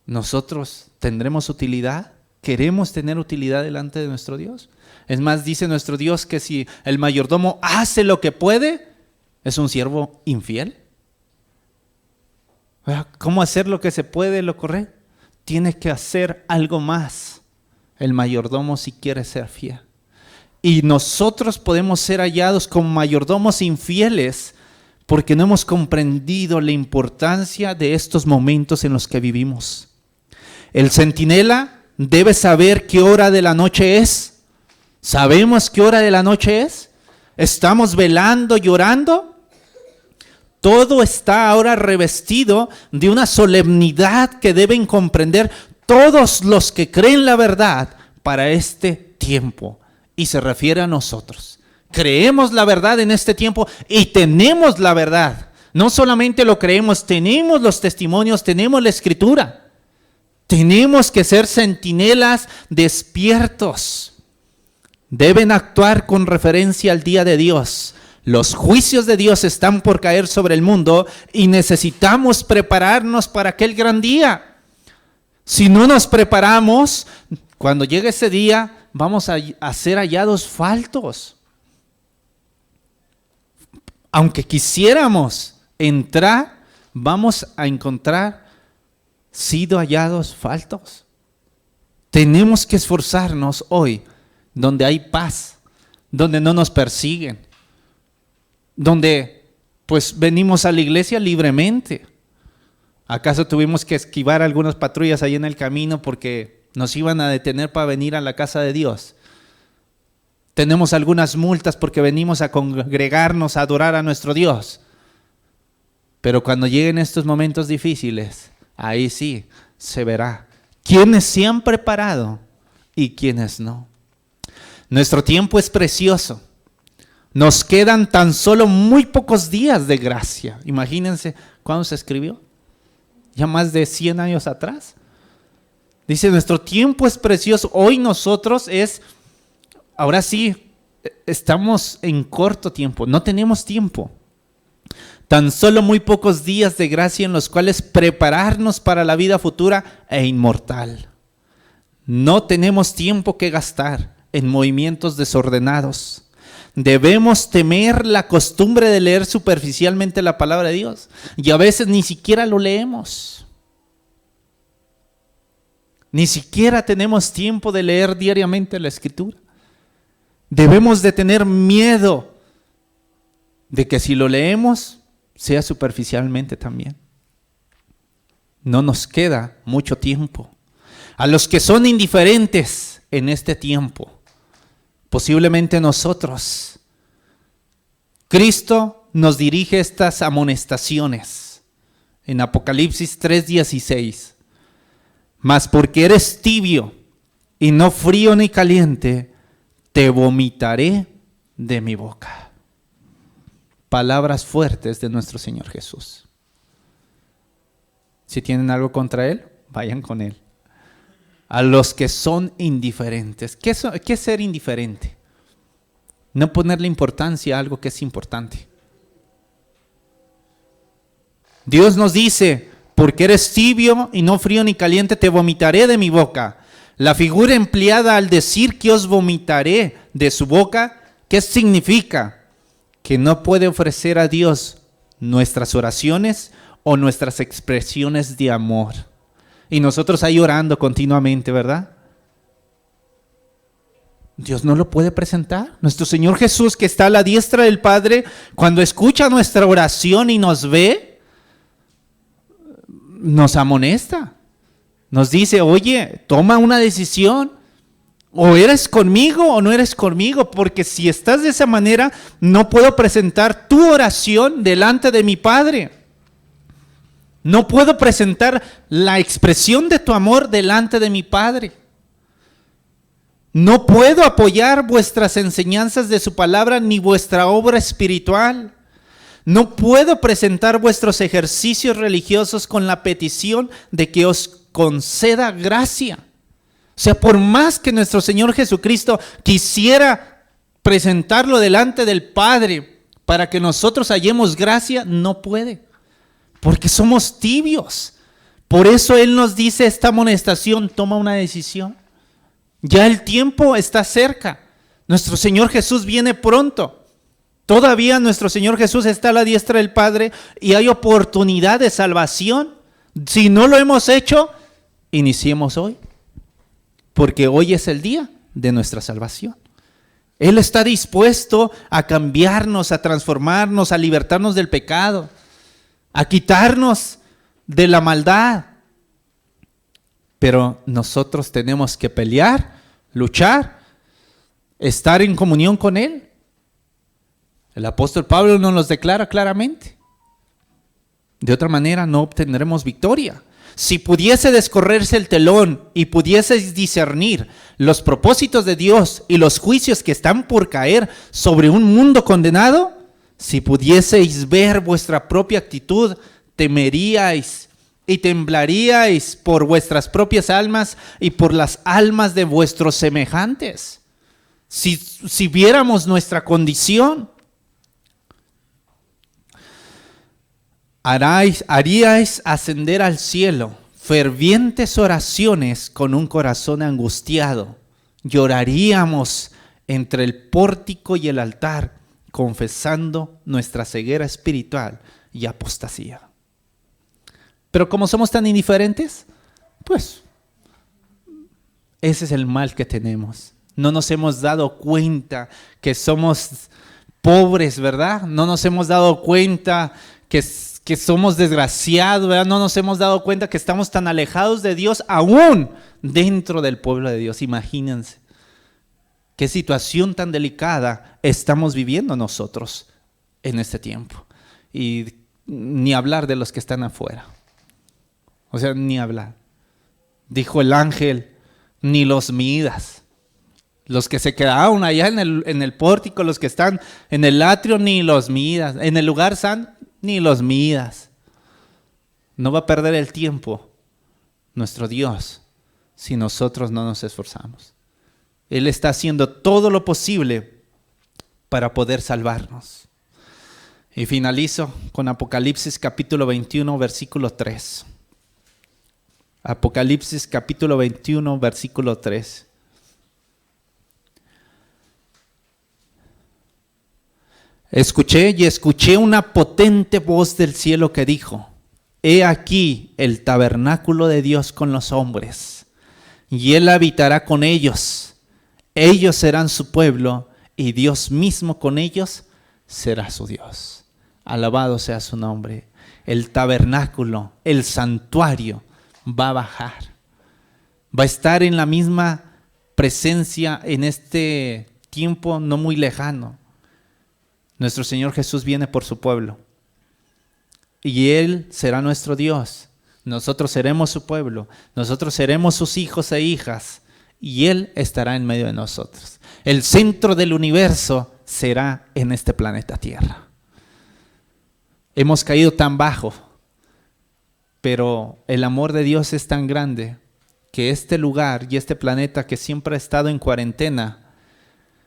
[SPEAKER 1] ¿Nosotros tendremos utilidad? ¿Queremos tener utilidad delante de nuestro Dios? Es más, dice nuestro Dios que si el mayordomo hace lo que puede, es un siervo infiel. ¿Cómo hacer lo que se puede, lo correcto? Tiene que hacer algo más el mayordomo si quiere ser fiel. Y nosotros podemos ser hallados como mayordomos infieles porque no hemos comprendido la importancia de estos momentos en los que vivimos. El centinela debe saber qué hora de la noche es. ¿Sabemos qué hora de la noche es? ¿Estamos velando, llorando? Todo está ahora revestido de una solemnidad que deben comprender todos los que creen la verdad para este tiempo. Y se refiere a nosotros. Creemos la verdad en este tiempo y tenemos la verdad. No solamente lo creemos, tenemos los testimonios, tenemos la escritura. Tenemos que ser centinelas despiertos. Deben actuar con referencia al día de Dios. Los juicios de Dios están por caer sobre el mundo y necesitamos prepararnos para aquel gran día. Si no nos preparamos, cuando llegue ese día, vamos a ser hallados faltos. Aunque quisiéramos entrar, vamos a encontrar sido hallados faltos. Tenemos que esforzarnos hoy, donde hay paz, donde no nos persiguen, donde pues venimos a la iglesia libremente. ¿Acaso tuvimos que esquivar algunas patrullas ahí en el camino porque nos iban a detener para venir a la casa de Dios? Tenemos algunas multas porque venimos a congregarnos, a adorar a nuestro Dios. Pero cuando lleguen estos momentos difíciles, ahí sí se verá quiénes se han preparado y quiénes no. Nuestro tiempo es precioso. Nos quedan tan solo muy pocos días de gracia. Imagínense, ¿cuándo se escribió? Ya más de 100 años atrás. Dice, nuestro tiempo es precioso. Hoy nosotros ahora sí, estamos en corto tiempo, no tenemos tiempo. Tan solo muy pocos días de gracia en los cuales prepararnos para la vida futura e inmortal. No tenemos tiempo que gastar en movimientos desordenados. Debemos temer la costumbre de leer superficialmente la palabra de Dios y a veces ni siquiera lo leemos. Ni siquiera tenemos tiempo de leer diariamente la Escritura. Debemos de tener miedo de que si lo leemos sea superficialmente también. No nos queda mucho tiempo. A los que son indiferentes en este tiempo, posiblemente nosotros, Cristo nos dirige estas amonestaciones en Apocalipsis 3:16. Mas porque eres tibio y no frío ni caliente, te vomitaré de mi boca. Palabras fuertes de nuestro Señor Jesús. Si tienen algo contra Él, vayan con Él. A los que son indiferentes. ¿Qué es ser indiferente? No ponerle importancia a algo que es importante. Dios nos dice, porque eres tibio y no frío ni caliente, te vomitaré de mi boca. La figura empleada al decir que os vomitaré de su boca, ¿qué significa? Que no puede ofrecer a Dios nuestras oraciones o nuestras expresiones de amor. Y nosotros ahí orando continuamente, ¿verdad? Dios no lo puede presentar. Nuestro Señor Jesús, que está a la diestra del Padre, cuando escucha nuestra oración y nos ve, nos amonesta. Nos dice, oye, toma una decisión. O eres conmigo o no eres conmigo, porque si estás de esa manera, no puedo presentar tu oración delante de mi Padre. No puedo presentar la expresión de tu amor delante de mi Padre. No puedo apoyar vuestras enseñanzas de su palabra ni vuestra obra espiritual. No puedo presentar vuestros ejercicios religiosos con la petición de que os conceda gracia. O sea, por más que nuestro Señor Jesucristo quisiera presentarlo delante del Padre para que nosotros hallemos gracia, no puede, porque somos tibios. Por eso Él nos dice esta amonestación, toma una decisión. Ya el tiempo está cerca. Nuestro Señor Jesús viene pronto. Todavía nuestro Señor Jesús está a la diestra del Padre y hay oportunidad de salvación. Si no lo hemos hecho, iniciemos hoy. Porque hoy es el día de nuestra salvación. Él está dispuesto a cambiarnos, a transformarnos, a libertarnos del pecado, a quitarnos de la maldad. Pero nosotros tenemos que pelear, luchar, estar en comunión con Él. El apóstol Pablo nos los declara claramente. De otra manera no obtendremos victoria. Si pudiese descorrerse el telón y pudieseis discernir los propósitos de Dios y los juicios que están por caer sobre un mundo condenado, si pudieseis ver vuestra propia actitud, temeríais y temblaríais por vuestras propias almas y por las almas de vuestros semejantes. Si viéramos nuestra condición, haríais ascender al cielo fervientes oraciones con un corazón angustiado. Lloraríamos entre el pórtico y el altar, confesando nuestra ceguera espiritual y apostasía. Pero como somos tan indiferentes, pues ese es el mal que tenemos. No nos hemos dado cuenta que somos pobres, ¿verdad? No nos hemos dado cuenta que somos desgraciados, ¿verdad? No nos hemos dado cuenta que estamos tan alejados de Dios aún dentro del pueblo de Dios. Imagínense qué situación tan delicada estamos viviendo nosotros en este tiempo. Y ni hablar de los que están afuera. O sea, ni hablar. Dijo el ángel, ni los midas. Los que se quedaron allá en el pórtico, los que están en el atrio, ni los midas. En el lugar santo, ni los midas. No va a perder el tiempo nuestro Dios si nosotros no nos esforzamos. Él está haciendo todo lo posible para poder salvarnos. Y finalizo con Apocalipsis capítulo 21, versículo 3. Apocalipsis capítulo 21, versículo 3. Escuché una potente voz del cielo que dijo: He aquí el tabernáculo de Dios con los hombres, y Él habitará con ellos. Ellos serán su pueblo, y Dios mismo con ellos será su Dios. Alabado sea su nombre. El tabernáculo, el santuario, va a bajar. Va a estar en la misma presencia en este tiempo no muy lejano. Nuestro Señor Jesús viene por su pueblo y Él será nuestro Dios. Nosotros seremos su pueblo, nosotros seremos sus hijos e hijas y Él estará en medio de nosotros. El centro del universo será en este planeta Tierra. Hemos caído tan bajo, pero el amor de Dios es tan grande que este lugar y este planeta que siempre ha estado en cuarentena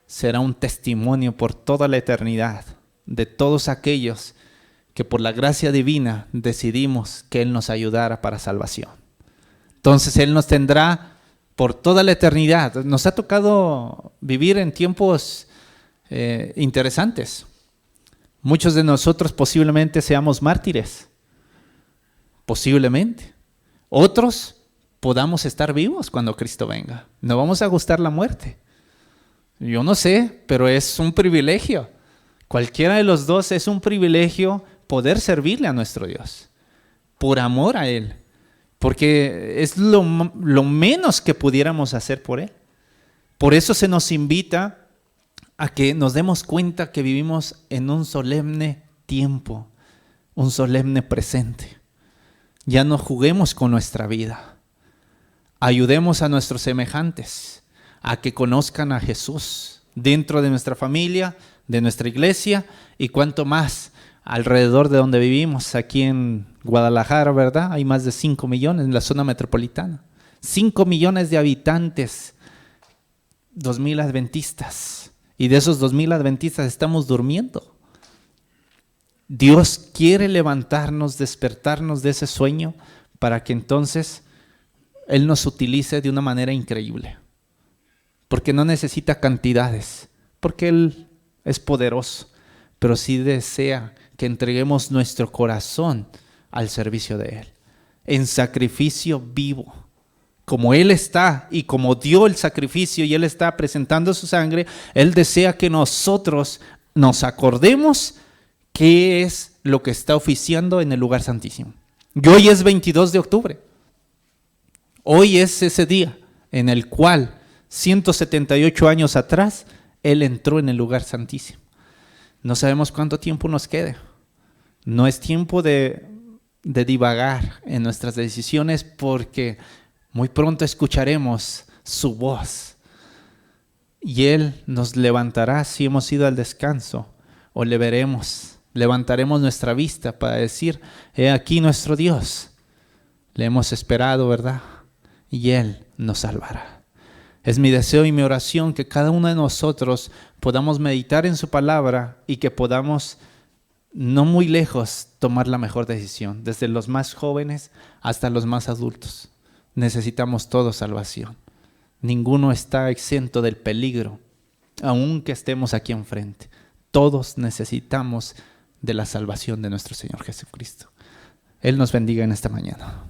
[SPEAKER 1] será un testimonio por toda la eternidad de todos aquellos que por la gracia divina decidimos que Él nos ayudara para salvación. Entonces Él nos tendrá por toda la eternidad. Nos ha tocado vivir en tiempos interesantes. Muchos de nosotros posiblemente seamos mártires. Posiblemente. Otros podamos estar vivos cuando Cristo venga. No vamos a gustar la muerte. Yo no sé, pero es un privilegio. Cualquiera de los dos es un privilegio poder servirle a nuestro Dios. Por amor a Él. Porque es lo menos que pudiéramos hacer por Él. Por eso se nos invita a que nos demos cuenta que vivimos en un solemne tiempo. Un solemne presente. Ya no juguemos con nuestra vida. Ayudemos a nuestros semejantes a que conozcan a Jesús dentro de nuestra familia, de nuestra iglesia y cuanto más alrededor de donde vivimos, aquí en Guadalajara, ¿verdad? Hay más de 5 millones en la zona metropolitana. 5 millones de habitantes, 2,000 adventistas. Y de esos 2,000 adventistas estamos durmiendo. Dios quiere levantarnos, despertarnos de ese sueño para que entonces Él nos utilice de una manera increíble. Porque no necesita cantidades, porque Él es poderoso, pero sí desea que entreguemos nuestro corazón al servicio de Él, en sacrificio vivo, como Él está y como dio el sacrificio y Él está presentando su sangre, Él desea que nosotros nos acordemos qué es lo que está oficiando en el lugar santísimo. Y hoy es 22 de octubre. Hoy es ese día en el cual 178 años atrás Él entró en el lugar santísimo. No sabemos cuánto tiempo nos quede. No es tiempo de divagar en nuestras decisiones, porque muy pronto escucharemos su voz y Él nos levantará si hemos ido al descanso, o le veremos, levantaremos nuestra vista para decir: he aquí nuestro Dios, le hemos esperado, ¿verdad? Y Él nos salvará. Es mi deseo y mi oración que cada uno de nosotros podamos meditar en su palabra y que podamos, no muy lejos, tomar la mejor decisión. Desde los más jóvenes hasta los más adultos. Necesitamos todos salvación. Ninguno está exento del peligro, aunque estemos aquí enfrente. Todos necesitamos de la salvación de nuestro Señor Jesucristo. Él nos bendiga en esta mañana.